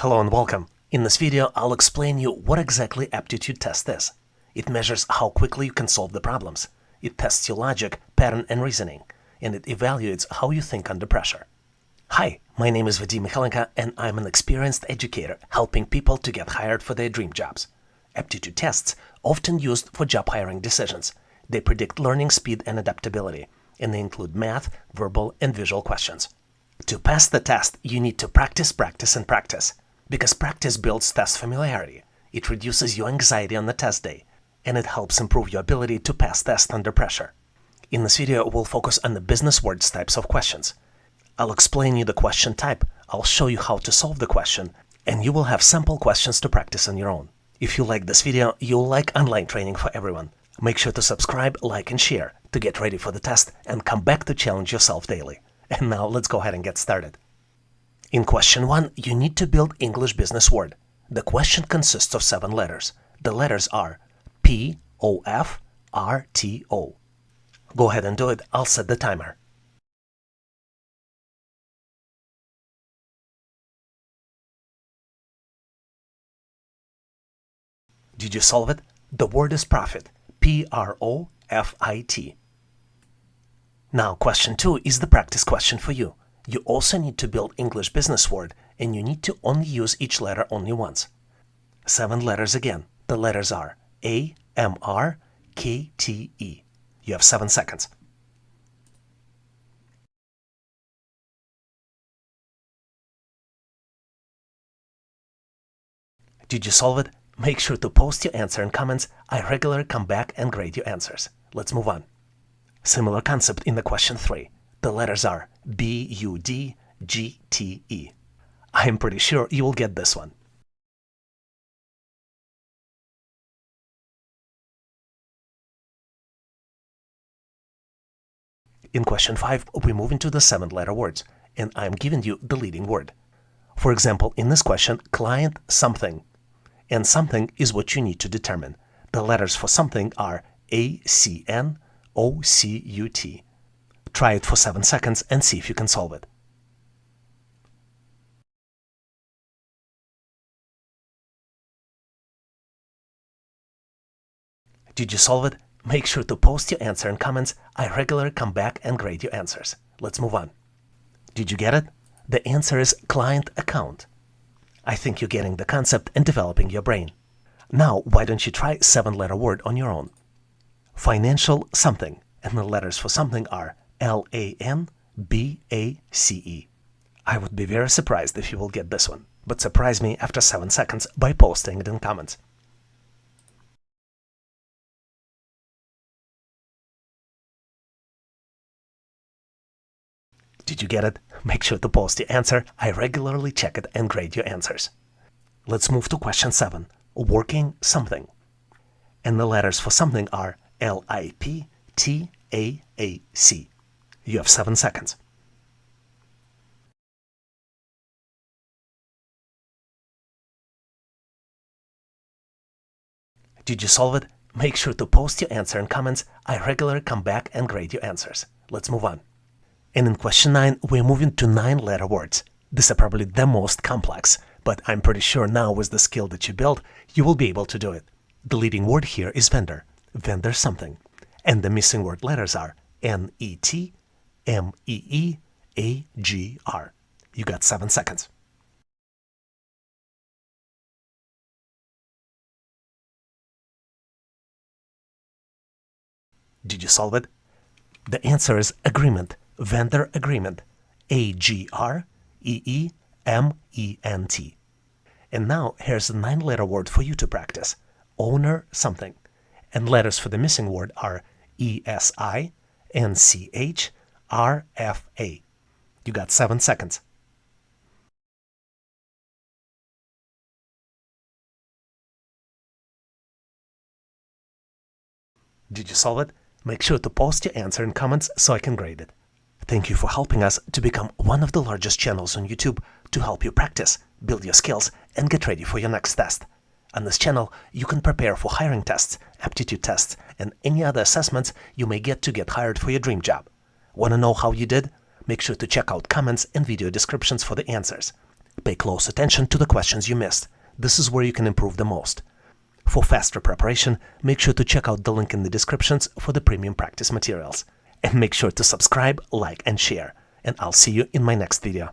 Hello and welcome. In this video, I'll explain you what exactly aptitude test is. It measures how quickly you can solve the problems. It tests your logic, pattern and reasoning, and it evaluates how you think under pressure. Hi, my name is Vadim Michalenko and I'm an experienced educator helping people to get hired for their dream jobs. Aptitude tests, often used for job hiring decisions. They predict learning speed and adaptability, and they include math, verbal and visual questions. To pass the test, you need to practice, because practice builds test familiarity. It reduces your anxiety on the test day, and it helps improve your ability to pass tests under pressure. In this video, we'll focus on the business words types of questions. I'll explain you the question type, I'll show you how to solve the question, and you will have sample questions to practice on your own. If you like this video, you'll like online training for everyone. Make sure to subscribe, like and share to get ready for the test and come back to challenge yourself daily. And now let's go ahead and get started. In question 1, you need to build English business word. The question consists of 7 letters. The letters are P, O, F, R, T, O. Go ahead and do it. I'll set the timer. Did you solve it? The word is profit. P-R-O-F-I-T. Now, question 2 is the practice question for you. You also need to build English business word, and you need to only use each letter only once. 7 letters again. The letters are A, M, R, K, T, E. You have 7 seconds. Did you solve it? Make sure to post your answer in comments. I regularly come back and grade your answers. Let's move on. Similar concept in the question 3. The letters are B, U, D, G, T, E. I am pretty sure you will get this one. In question 5, we move into the 7-letter words, and I'm giving you the leading word. For example, in this question, client something, and something is what you need to determine. The letters for something are A, C, N, O, C, U, T. Try it for 7 seconds and see if you can solve it. Did you solve it? Make sure to post your answer in comments. I regularly come back and grade your answers. Let's move on. Did you get it? The answer is client account. I think you're getting the concept and developing your brain. Now, why don't you try 7-letter word on your own? Financial something, and the letters for something are L-A-N-B-A-C-E. I would be very surprised if you will get this one, but surprise me after 7 seconds by posting it in comments. Did you get it? Make sure to post your answer. I regularly check it and grade your answers. Let's move to question 7. Working something. And the letters for something are L-I-P-T-A-A-C. You have 7 seconds. Did you solve it? Make sure to post your answer in comments. I regularly come back and grade your answers. Let's move on. And in question 9, we're moving to 9-letter words. These are probably the most complex, but I'm pretty sure now with the skill that you build, you will be able to do it. The leading word here is vendor. Vendor something. And the missing word letters are N-E-T, M-E-E, A-G-R. You got 7 seconds. Did you solve it? The answer is agreement. Vendor agreement. A-G-R-E-E-M-E-N-T. And now here's a 9-letter word for you to practice. Owner something. And letters for the missing word are E-S-I, N-C-H, R-F-A. You got 7 seconds. Did you solve it? Make sure to post your answer in comments so I can grade it. Thank you for helping us to become one of the largest channels on YouTube to help you practice, build your skills, and get ready for your next test. On this channel, you can prepare for hiring tests, aptitude tests, and any other assessments you may get to get hired for your dream job. Want to know how you did? Make sure to check out comments and video descriptions for the answers. Pay close attention to the questions you missed. This is where you can improve the most. For faster preparation, make sure to check out the link in the descriptions for the premium practice materials. And make sure to subscribe, like, and share. And I'll see you in my next video.